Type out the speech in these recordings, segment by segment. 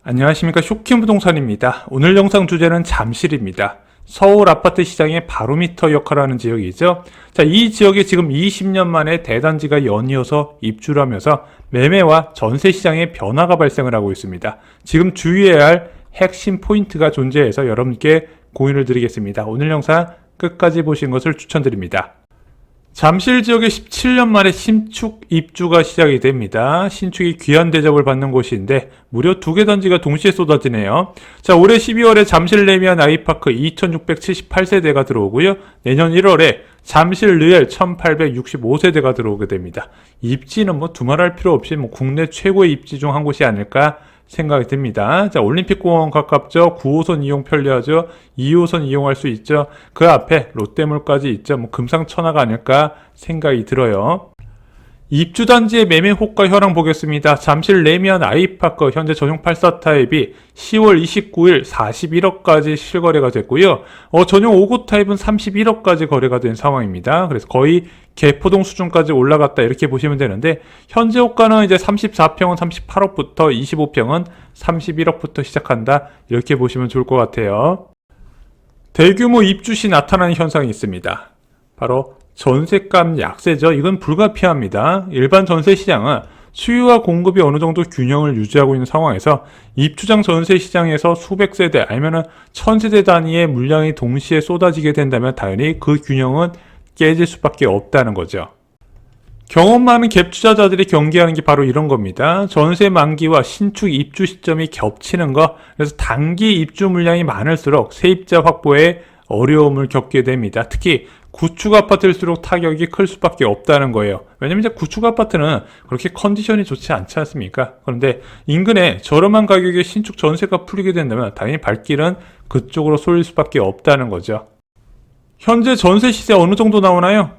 안녕하십니까. 쇼킹부동산입니다. 오늘 영상 주제는 잠실입니다. 서울 아파트 시장의 바로미터 역할을 하는 지역이죠. 자, 이 지역에 지금 20년 만에 대단지가 연이어서 입주를 하면서 매매와 전세 시장에 변화가 발생을 하고 있습니다. 지금 주의해야 할 핵심 포인트가 존재해서 여러분께 공유를 드리겠습니다. 오늘 영상 끝까지 보신 것을 추천드립니다. 잠실 지역에 17년 만에 신축 입주가 시작이 됩니다. 신축이 귀한 대접을 받는 곳인데 무려 2개 단지가 동시에 쏟아지네요. 자, 올해 12월에 잠실 레미안 아이파크 2678세대가 들어오고요. 내년 1월에 잠실 르엘 1865세대가 들어오게 됩니다. 입지는 두말할 필요 없이 국내 최고의 입지 중 한 곳이 아닐까 생각이 듭니다. 자, 올림픽공원 가깝죠. 9호선 이용 편리하죠. 2호선 이용할 수 있죠. 그 앞에 롯데몰까지 있죠. 금상첨화가 아닐까 생각이 들어요. 입주단지의 매매 호가 현황 보겠습니다. 잠실 레미안 아이파크 현재 전용 84 타입이 10월 29일 41억까지 실거래가 됐고요. 전용 59 타입은 31억까지 거래가 된 상황입니다. 그래서 거의 개포동 수준까지 올라갔다 이렇게 보시면 되는데 현재 호가는 이제 34평은 38억부터 25평은 31억부터 시작한다 이렇게 보시면 좋을 것 같아요. 대규모 입주 시 나타나는 현상이 있습니다. 바로 전세값 약세죠. 이건 불가피합니다. 일반 전세 시장은 수요와 공급이 어느 정도 균형을 유지하고 있는 상황에서 입주장 전세 시장에서 수백 세대 아니면 1000세대 단위의 물량이 동시에 쏟아지게 된다면 당연히 그 균형은 깨질 수밖에 없다는 거죠. 경험 많은 갭 투자자들이 경계하는 게 바로 이런 겁니다. 전세 만기와 신축 입주 시점이 겹치는 거. 그래서 단기 입주 물량이 많을수록 세입자 확보에 어려움을 겪게 됩니다. 특히 구축 아파트일수록 타격이 클 수밖에 없다는 거예요. 왜냐면 이제 구축 아파트는 그렇게 컨디션이 좋지 않지 않습니까? 그런데 인근에 저렴한 가격에 신축 전세가 풀리게 된다면 당연히 발길은 그쪽으로 쏠릴 수밖에 없다는 거죠. 현재 전세 시세 어느 정도 나오나요?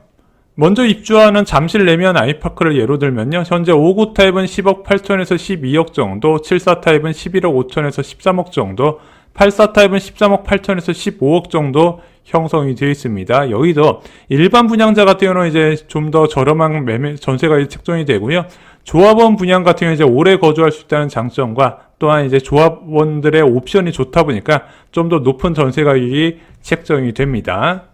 먼저 입주하는 잠실 레미안 아이파크를 예로 들면요. 현재 59 타입은 10억 8천에서 12억 정도, 74 타입은 11억 5천에서 13억 정도, 84 타입은 13억 8천에서 15억 정도 형성이 되어 있습니다. 여기도 일반 분양자 같은 경우는 이제 좀 더 저렴한 매매 전세가 책정이 되고요. 조합원 분양 같은 경우는 이제 오래 거주할 수 있다는 장점과 또한 이제 조합원들의 옵션이 좋다 보니까 좀 더 높은 전세 가격이 책정이 됩니다.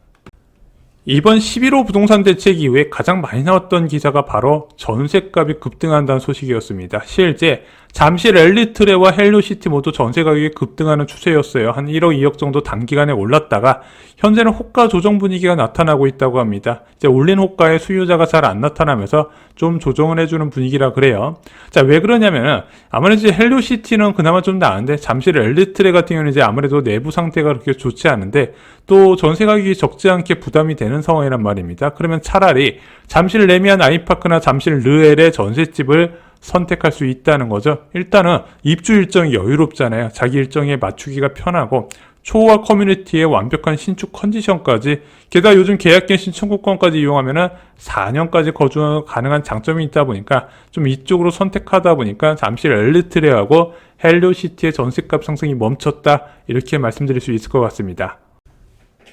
이번 11호 부동산 대책 이후에 가장 많이 나왔던 기사가 바로 전세값이 급등한다는 소식이었습니다. 실제 잠실 엘리트레와 헬로시티 모두 전세 가격이 급등하는 추세였어요. 한 1억 2억 정도 단기간에 올랐다가 현재는 호가 조정 분위기가 나타나고 있다고 합니다. 이제 올린 호가에 수요자가 잘 안 나타나면서 좀 조정을 해주는 분위기라 그래요. 자, 왜 그러냐면은 아무래도 이제 헬로시티는 그나마 좀 나은데 잠실 엘리트레 같은 경우는 이제 아무래도 내부 상태가 그렇게 좋지 않은데 또 전세 가격이 적지 않게 부담이 되는 상황이란 말입니다. 그러면 차라리 잠실 레미안 아이파크나 잠실 르엘의 전셋집을 선택할 수 있다는 거죠. 일단은 입주 일정이 여유롭잖아요. 자기 일정에 맞추기가 편하고 초호화 커뮤니티의 완벽한 신축 컨디션까지 게다가 요즘 계약갱신 청구권까지 이용하면은 4년까지 거주 가능한 장점이 있다 보니까 좀 이쪽으로 선택하다 보니까 잠실 엘리트레하고 헬로시티의 전세값 상승이 멈췄다 이렇게 말씀드릴 수 있을 것 같습니다.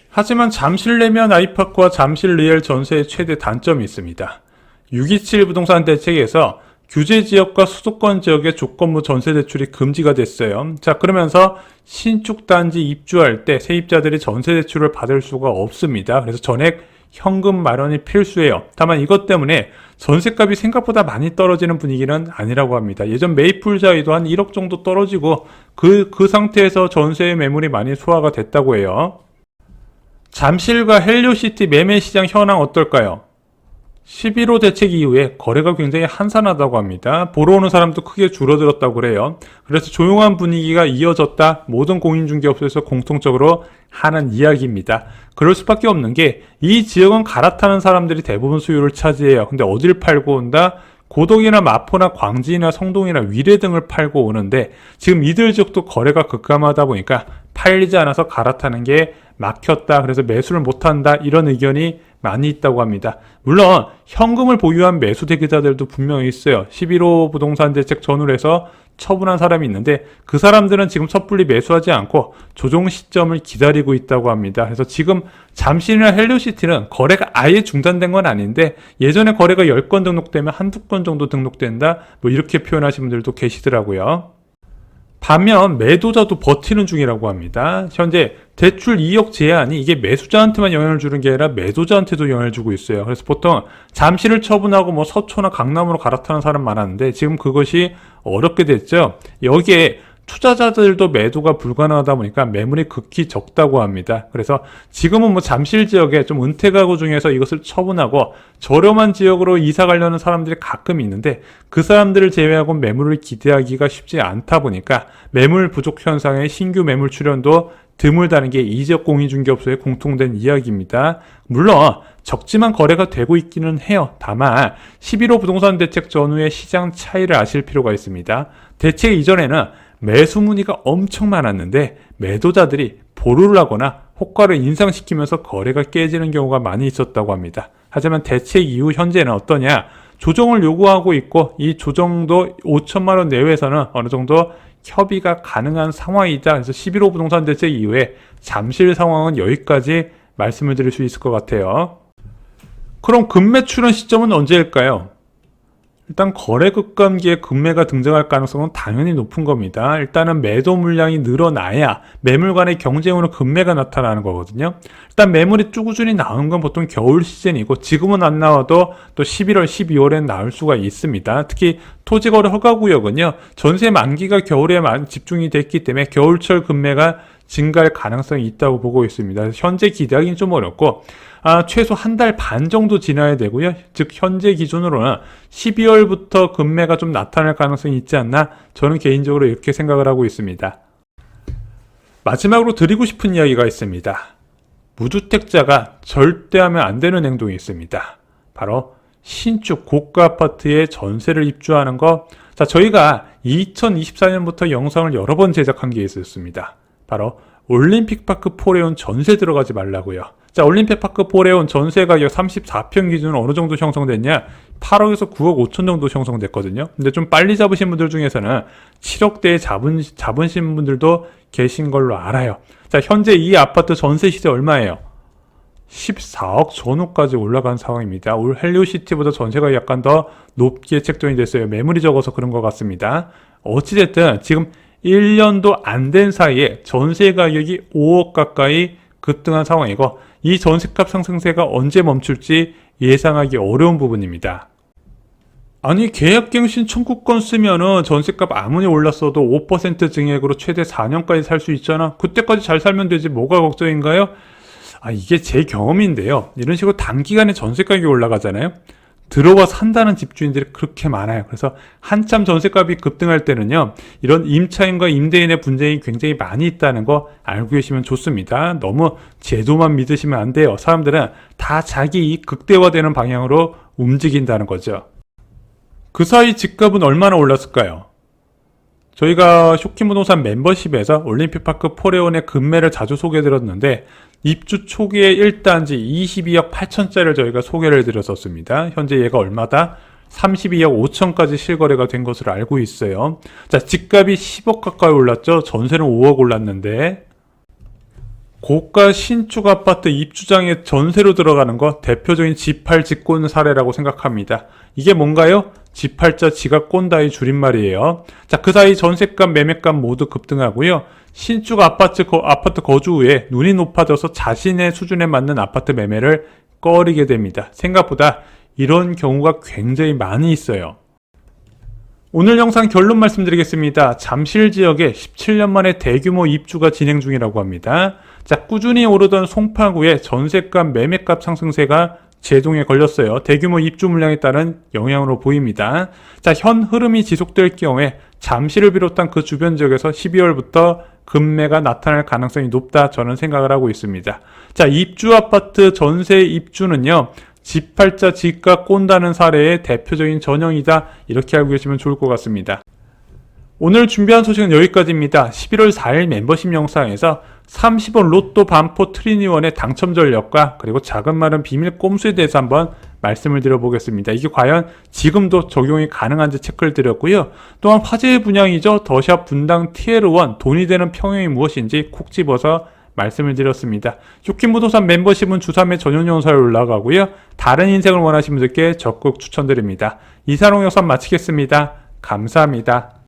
하지만 잠실 레미안 아이파크와 잠실 리엘 전세의 최대 단점이 있습니다. 627 부동산 대책에서 규제 지역과 수도권 지역의 조건부 전세 대출이 금지가 됐어요. 자, 그러면서 신축 단지 입주할 때 세입자들이 전세 대출을 받을 수가 없습니다. 그래서 전액 현금 마련이 필수예요. 다만 이것 때문에 전세값이 생각보다 많이 떨어지는 분위기는 아니라고 합니다. 예전 메이플자이도 한 1억 정도 떨어지고 그 상태에서 전세 매물이 많이 소화가 됐다고 해요. 잠실과 헬로시티 매매 시장 현황 어떨까요? 11호 대책 이후에 거래가 굉장히 한산하다고 합니다. 보러 오는 사람도 크게 줄어들었다고 그래요. 그래서 조용한 분위기가 이어졌다. 모든 공인중개업소에서 공통적으로 하는 이야기입니다. 그럴 수밖에 없는 게 이 지역은 갈아타는 사람들이 대부분 수요를 차지해요. 근데 어딜 팔고 온다? 고덕이나 마포나 광진이나 성동이나 위례 등을 팔고 오는데 지금 이들 지역도 거래가 급감하다 보니까 팔리지 않아서 갈아타는 게 막혔다. 그래서 매수를 못한다. 이런 의견이 많이 있다고 합니다. 물론 현금을 보유한 매수 대기자들도 분명히 있어요. 11호 부동산 대책 전후로 해서 처분한 사람이 있는데 그 사람들은 지금 섣불리 매수하지 않고 조정 시점을 기다리고 있다고 합니다. 그래서 지금 잠실이나 헬로시티는 거래가 아예 중단된 건 아닌데 예전에 거래가 10건 등록되면 한두 건 정도 등록된다 이렇게 표현하시는 분들도 계시더라고요. 반면 매도자도 버티는 중이라고 합니다. 현재 대출 2억 제한이 이게 매수자한테만 영향을 주는 게 아니라 매도자한테도 영향을 주고 있어요. 그래서 보통 잠시를 처분하고 뭐 서초나 강남으로 갈아타는 사람 많았는데 지금 그것이 어렵게 됐죠. 여기에 투자자들도 매도가 불가능하다 보니까 매물이 극히 적다고 합니다. 그래서 지금은 뭐 잠실 지역에 좀 은퇴가구 중에서 이것을 처분하고 저렴한 지역으로 이사 가려는 사람들이 가끔 있는데 그 사람들을 제외하고 매물을 기대하기가 쉽지 않다 보니까 매물 부족 현상에 신규 매물 출현도 드물다는 게 이 지역 공인중개업소의 공통된 이야기입니다. 물론 적지만 거래가 되고 있기는 해요. 다만 11호 부동산 대책 전후의 시장 차이를 아실 필요가 있습니다. 대책 이전에는 매수 문의가 엄청 많았는데 매도자들이 보루를 하거나 호가를 인상시키면서 거래가 깨지는 경우가 많이 있었다고 합니다. 하지만 대책 이후 현재는 어떠냐? 조정을 요구하고 있고 이 조정도 5천만 원 내외에서는 어느 정도 협의가 가능한 상황이다. 그래서 11호 부동산 대책 이후에 잠실 상황은 여기까지 말씀을 드릴 수 있을 것 같아요. 그럼 급매 출현 시점은 언제일까요? 일단 거래 급감기에 급매가 등장할 가능성은 당연히 높은 겁니다. 일단은 매도 물량이 늘어나야 매물 간의 경쟁으로 급매가 나타나는 거거든요. 일단 매물이 꾸준히 나오는 건 보통 겨울 시즌이고 지금은 안 나와도 또 11월, 12월엔 나올 수가 있습니다. 특히 토지거래 허가구역은요. 전세 만기가 겨울에 집중이 됐기 때문에 겨울철 급매가 증가할 가능성이 있다고 보고 있습니다. 현재 기대하기는 좀 어렵고 최소 한 달 반 정도 지나야 되고요. 즉 현재 기준으로는 12월부터 급매가 좀 나타날 가능성이 있지 않나 저는 개인적으로 이렇게 생각을 하고 있습니다. 마지막으로 드리고 싶은 이야기가 있습니다. 무주택자가 절대 하면 안 되는 행동이 있습니다. 바로 신축 고가 아파트에 전세를 입주하는 거. 자, 저희가 2024년부터 영상을 여러 번 제작한 게 있었습니다. 바로 올림픽파크 포레온 전세 들어가지 말라고요. 자, 올림픽파크 포레온 전세 가격 34평 기준으로 어느 정도 형성됐냐? 8억에서 9억 5천 정도 형성됐거든요. 근데 좀 빨리 잡으신 분들 중에서는 7억대에 잡으신 분들도 계신 걸로 알아요. 자, 현재 이 아파트 전세 시세 얼마예요? 14억 전후까지 올라간 상황입니다. 올 헬리오시티보다 전세가 약간 더 높게 책정이 됐어요. 매물이 적어서 그런 것 같습니다. 어찌됐든 지금 1년도 안 된 사이에 전세 가격이 5억 가까이 급등한 상황이고 이 전세값 상승세가 언제 멈출지 예상하기 어려운 부분입니다. 아니 계약갱신 청구권 쓰면은 전세값 아무리 올랐어도 5% 증액으로 최대 4년까지 살 수 있잖아. 그때까지 잘 살면 되지 뭐가 걱정인가요? 이게 제 경험인데요. 이런 식으로 단기간에 전세 가격이 올라가잖아요. 들어와 산다는 집주인들이 그렇게 많아요. 그래서 한참 전세값이 급등할 때는요. 이런 임차인과 임대인의 분쟁이 굉장히 많이 있다는 거 알고 계시면 좋습니다. 너무 제도만 믿으시면 안 돼요. 사람들은 다 자기 이익 극대화되는 방향으로 움직인다는 거죠. 그 사이 집값은 얼마나 올랐을까요? 저희가 쇼킹부동산 멤버십에서 올림픽파크 포레온의 급매를 자주 소개해드렸는데 입주 초기에 1단지 22억 8천짜리를 저희가 소개를 해드렸었습니다. 현재 얘가 얼마다? 32억 5천까지 실거래가 된 것으로 알고 있어요. 자, 집값이 10억 가까이 올랐죠. 전세는 5억 올랐는데 고가 신축 아파트 입주장에 전세로 들어가는 거 대표적인 집팔 직권 사례라고 생각합니다. 이게 뭔가요? 집팔자 지가 꼰다의 줄임말이에요. 자, 그 사이 전세값, 매매값 모두 급등하고요. 신축 아파트 거주 후에 눈이 높아져서 자신의 수준에 맞는 아파트 매매를 꺼리게 됩니다. 생각보다 이런 경우가 굉장히 많이 있어요. 오늘 영상 결론 말씀드리겠습니다. 잠실 지역에 17년 만에 대규모 입주가 진행 중이라고 합니다. 자, 꾸준히 오르던 송파구의 전세값, 매매값 상승세가 제동에 걸렸어요. 대규모 입주 물량에 따른 영향으로 보입니다. 자, 현 흐름이 지속될 경우에 잠실을 비롯한 그 주변 지역에서 12월부터 급매가 나타날 가능성이 높다 저는 생각을 하고 있습니다. 자, 입주 아파트 전세 입주는요. 집팔자 지가 꼰다는 사례의 대표적인 전형이다. 이렇게 알고 계시면 좋을 것 같습니다. 오늘 준비한 소식은 여기까지입니다. 11월 4일 멤버십 영상에서 30원 로또 반포 트리니원의 당첨 전략과 그리고 작은 말은 비밀 꼼수에 대해서 한번 말씀을 드려보겠습니다. 이게 과연 지금도 적용이 가능한지 체크를 드렸고요. 또한 화제의 분양이죠. 더샵 분당 TL1 돈이 되는 평형이 무엇인지 콕 집어서 말씀을 드렸습니다. 쇼킹부동산 멤버십은 주3회 전용 영상에 올라가고요. 다른 인생을 원하시는 분들께 적극 추천드립니다. 이상용 영상 마치겠습니다. 감사합니다.